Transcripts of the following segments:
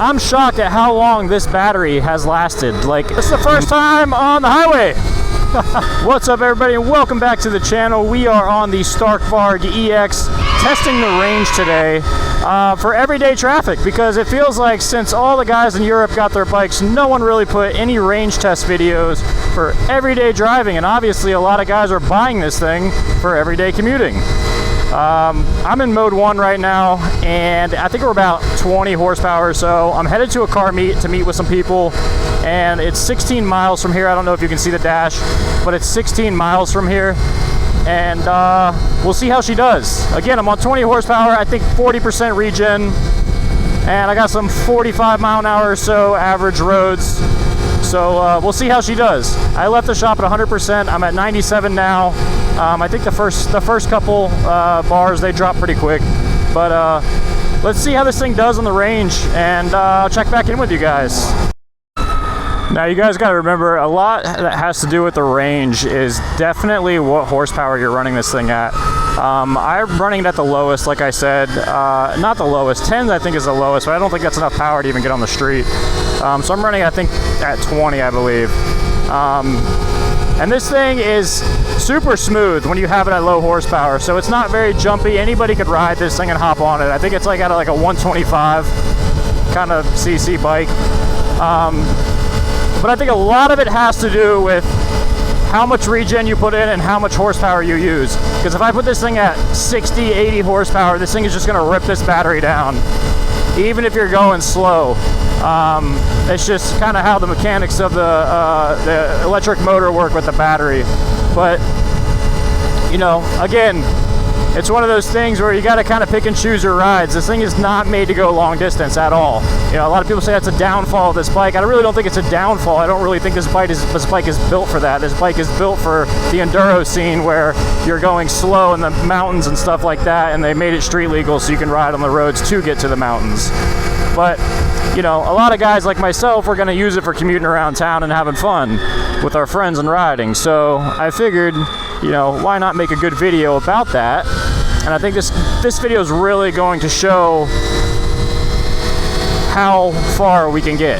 I'm shocked at how long this battery has lasted. Like, this is the first time on the highway. What's up, everybody, and welcome back to the channel. We are on the Stark Varg EX, testing the range today for everyday traffic, because it feels like since all the guys in Europe got their bikes, no one really put any range test videos for everyday driving, and obviously a lot of guys are buying this thing for everyday commuting. I'm in mode 1 right now, and I think we're about 20 horsepower or so. I'm headed to a car meet to meet with some people, and it's 16 miles from here. I don't know if you can see the dash, but it's 16 miles from here, and we'll see how she does. Again, I'm on 20 horsepower, I think 40% regen, and I got some 45 mile an hour or so average roads. So we'll see how she does. I left the shop at 100%. I'm at 97 now. I think the first couple bars, they drop pretty quick. But let's see how this thing does on the range, and I'll check back in with you guys. Now, you guys got to remember, a lot that has to do with the range is definitely what horsepower you're running this thing at. I'm running it at the lowest, like I said. Not the lowest. 10 I think is the lowest, but I don't think that's enough power to even get on the street. So I'm running, I think, at 20, I believe. And this thing is super smooth when you have it at low horsepower, so it's not very jumpy. Anybody could ride this thing and hop on it. I think it's like at like a 125 kind of cc bike. But I think a lot of it has to do with how much regen you put in and how much horsepower you use. Because if I put this thing at 60, 80 horsepower, this thing is just going to rip this battery down, even if you're going slow. It's just kind of how the mechanics of the electric motor work with the battery. But, you know, again, it's one of those things where you got to kind of pick and choose your rides. This thing is not made to go long distance at all. You know, a lot of people say that's a downfall of this bike. I really don't think it's a downfall. I don't really think this bike is built for that. This bike is built for the enduro scene, where you're going slow in the mountains and stuff like that, and they made it street legal so you can ride on the roads to get to the mountains. But, you know, a lot of guys like myself are going to use it for commuting around town and having fun with our friends and riding. So I figured, you know, why not make a good video about that? And I think this video is really going to show how far we can get.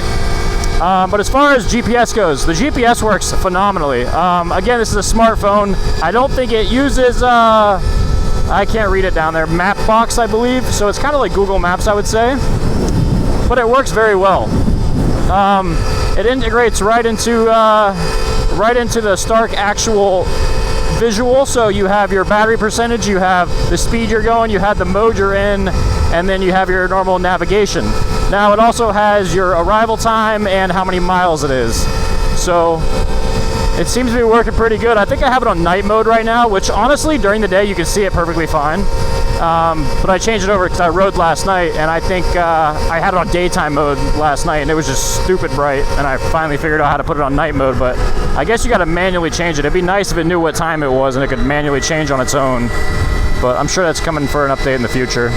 But as far as GPS goes, the GPS works phenomenally. Again, this is a smartphone. I don't think it uses, I can't read it down there, Mapbox, I believe. So it's kind of like Google Maps, I would say. But it works very well. It integrates right into the Stark actual visual. So you have your battery percentage, you have the speed you're going, you have the mode you're in, and then you have your normal navigation. Now, it also has your arrival time and how many miles it is. So it seems to be working pretty good. I think I have it on night mode right now, which honestly, during the day, you can see it perfectly fine. But I changed it over because I rode last night, and I think I had it on daytime mode last night, and it was just stupid bright, and I finally figured out how to put it on night mode. But I guess you got to manually change it. It'd be nice if it knew what time it was and it could manually change on its own. But I'm sure that's coming for an update in the future.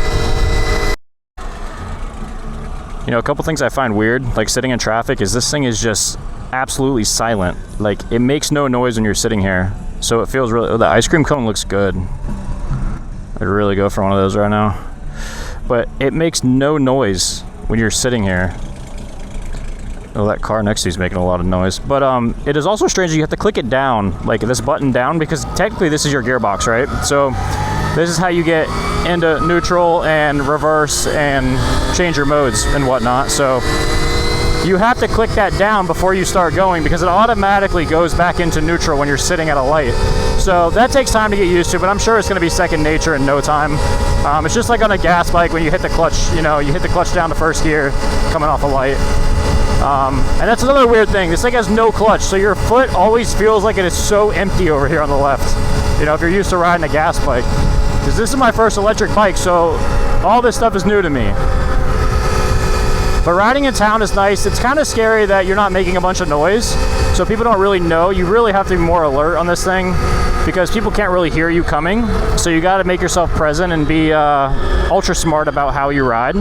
You know, a couple things I find weird, like sitting in traffic, is this thing is just absolutely silent. Like, it makes no noise when you're sitting here. So it feels really... Oh, the ice cream cone looks good. I'd really go for one of those right now. But it makes no noise when you're sitting here. Oh, that car next to you is making a lot of noise. But it is also strange that you have to click it down, like this button down, because technically this is your gearbox, right? So this is how you get into neutral and reverse and change your modes and whatnot. So you have to click that down before you start going, because it automatically goes back into neutral when you're sitting at a light. So that takes time to get used to, but I'm sure it's going to be second nature in no time. It's just like on a gas bike when you hit the clutch, you know, you hit the clutch down to first gear coming off a light. And that's another weird thing. This thing has no clutch, so your foot always feels like it is so empty over here on the left. You know, if you're used to riding a gas bike. Because this is my first electric bike, so all this stuff is new to me. But riding in town is nice. It's kind of scary that you're not making a bunch of noise, so people don't really know. You really have to be more alert on this thing, because people can't really hear you coming. So you got to make yourself present and be ultra smart about how you ride.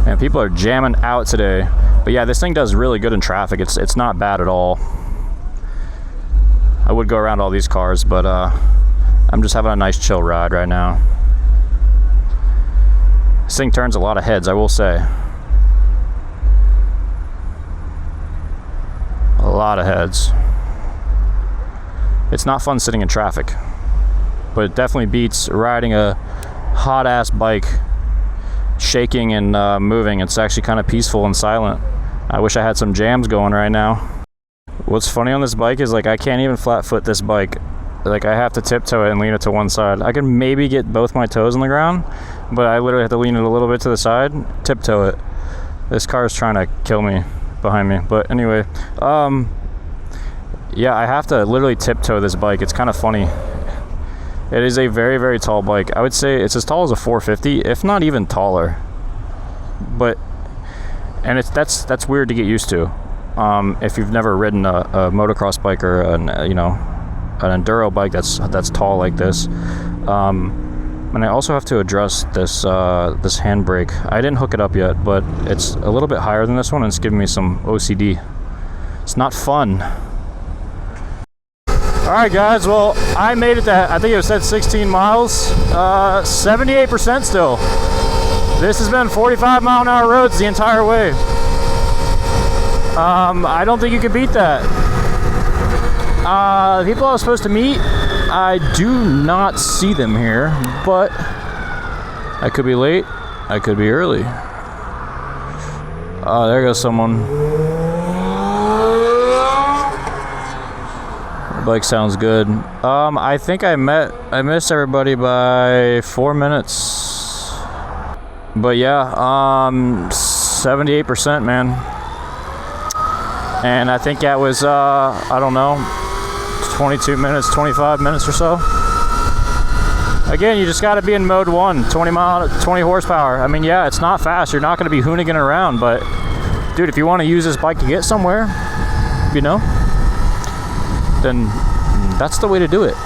And people are jamming out today. But yeah, this thing does really good in traffic. It's not bad at all. I would go around all these cars, but I I'm just having a nice chill ride right now. This thing turns a lot of heads, I will say. A lot of heads. It's not fun sitting in traffic, but it definitely beats riding a hot ass bike, shaking and moving. It's actually kind of peaceful and silent. I wish I had some jams going right now. What's funny on this bike is like I can't even flat foot this bike. Like I have to tiptoe it and lean it to one side. I can maybe get both my toes on the ground, but I literally have to lean it a little bit to the side, tiptoe it. This car is trying to kill me behind me. But anyway, yeah, I have to literally tiptoe this bike. It's kind of funny. It is a very, very tall bike. I would say it's as tall as a 450, if not even taller. But, and that's weird to get used to. If you've never ridden a motocross bike or an enduro bike that's tall like this. And I also have to adjust this this handbrake. I didn't hook it up yet, but it's a little bit higher than this one, and it's giving me some OCD. It's not fun. All right, guys. Well, I made it to, I think it said 16 miles, 78% still. This has been 45-mile-an-hour roads the entire way. I don't think you can beat that. The people I was supposed to meet, I do not see them here, but I could be late, I could be early. Oh, there goes someone. The bike sounds good. I think I missed everybody by 4 minutes. But yeah, 78%, man. And I think that was, I don't know, 22 minutes, 25 minutes or so. Again, you just got to be in mode 1, 20 horsepower. I mean, yeah, it's not fast. You're not going to be hooninging around, but dude, if you want to use this bike to get somewhere, you know, then that's the way to do it.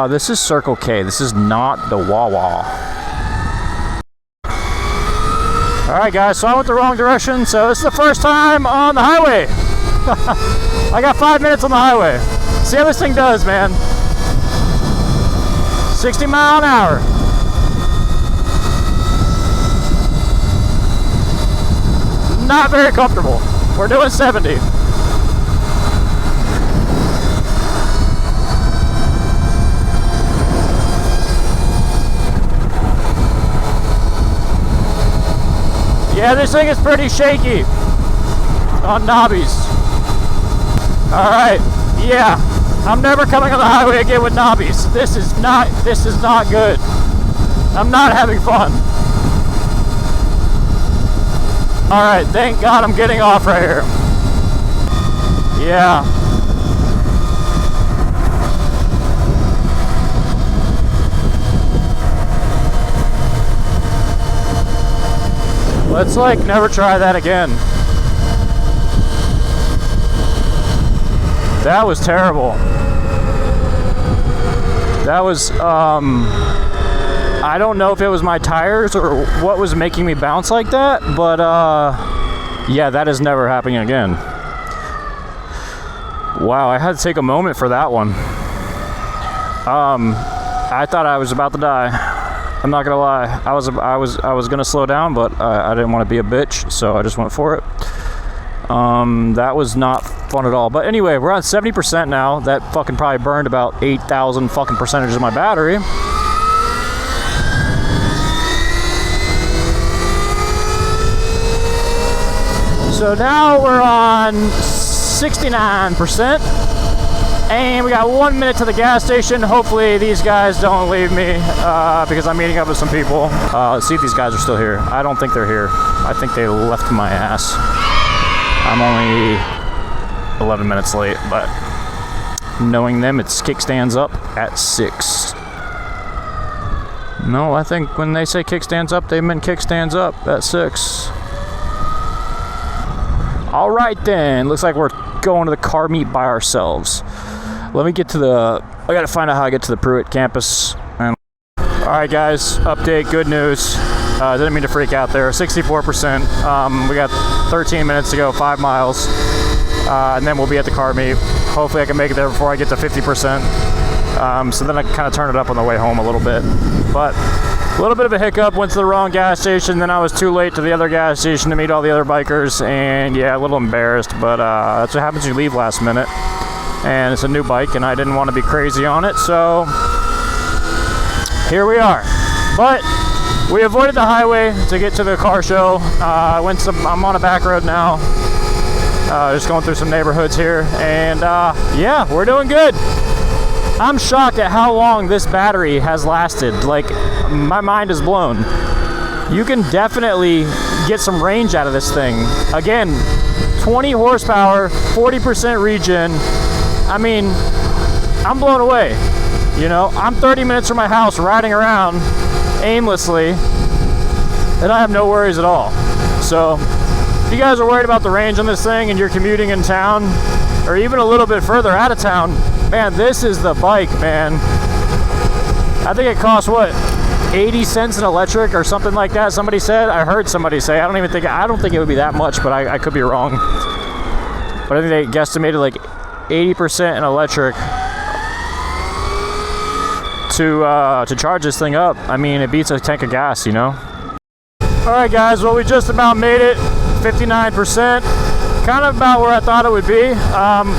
This is Circle K. This is not the Wawa. Alright guys, so I went the wrong direction, so this is the first time on the highway. I got 5 minutes on the highway. See how this thing does, man. 60 mile an hour. Not very comfortable. We're doing 70. Yeah, this thing is pretty shaky on knobbies. Alright, yeah, I'm never coming on the highway again with knobbies. This is not good. I'm not having fun. Alright, thank God I'm getting off right here. Yeah. Let's like never try that again. That was terrible. That was, I don't know if it was my tires or what was making me bounce like that, but yeah, that is never happening again. Wow, I had to take a moment for that one. I thought I was about to die. I'm not gonna lie. I was gonna slow down, but I didn't want to be a bitch, so I just went for it. That was not fun at all. But anyway, we're on 70% now. That fucking probably burned about 8,000 fucking percentages of my battery. So now we're on 69%. And we got 1 minute to the gas station. Hopefully these guys don't leave me because I'm meeting up with some people. Let's see if these guys are still here. I don't think they're here. I think they left my ass. I'm only 11 minutes late, but knowing them, it's kickstands up at 6. No, I think when they say kickstands up, they meant kickstands up at 6. All right then, looks like we're going to the car meet by ourselves. Let me get to the, I gotta find out how I get to the Pruitt campus. All right guys, update, good news. Didn't mean to freak out there, 64%. We got 13 minutes to go, 5 miles. And then we'll be at the car meet. Hopefully I can make it there before I get to 50%. So then I kind of turned it up on the way home a little bit. But a little bit of a hiccup, went to the wrong gas station, then I was too late to the other gas station to meet all the other bikers, and yeah, a little embarrassed, but that's what happens when you leave last minute. And it's a new bike, and I didn't want to be crazy on it, so here we are. But we avoided the highway to get to the car show. I'm on a back road now, just going through some neighborhoods here, and yeah, we're doing good. I'm shocked at how long this battery has lasted. Like, my mind is blown. You can definitely get some range out of this thing. Again, 20 horsepower, 40% regen. I mean, I'm blown away. You know, I'm 30 minutes from my house riding around aimlessly, and I have no worries at all. So, if you guys are worried about the range on this thing and you're commuting in town, or even a little bit further out of town, man, this is the bike, man. I think it costs, what, 80 cents an electric or something like that, somebody said. I heard somebody say. I don't think it would be that much, but I could be wrong. But I think they guesstimated like 80% an electric to charge this thing up. I mean, it beats a tank of gas, you know? Alright guys, well, we just about made it. 59%. Kind of about where I thought it would be,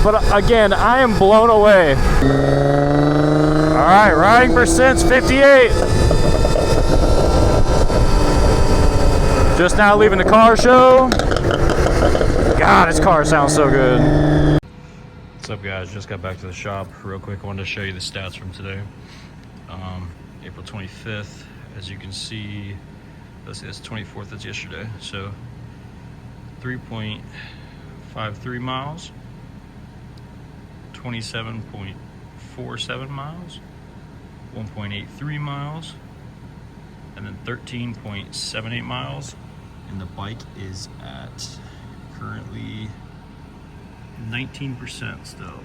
but again, I am blown away. All right, riding percent's 58. Just now leaving the car show. God, this car sounds so good. What's up, guys? Just got back to the shop real quick. I wanted to show you the stats from today. April 25th, as you can see, let's see, it's 24th, that's yesterday. So 3.53 miles, 27.47 miles, 1.83 miles, and then 13.78 miles. And the bike is at currently 19% still.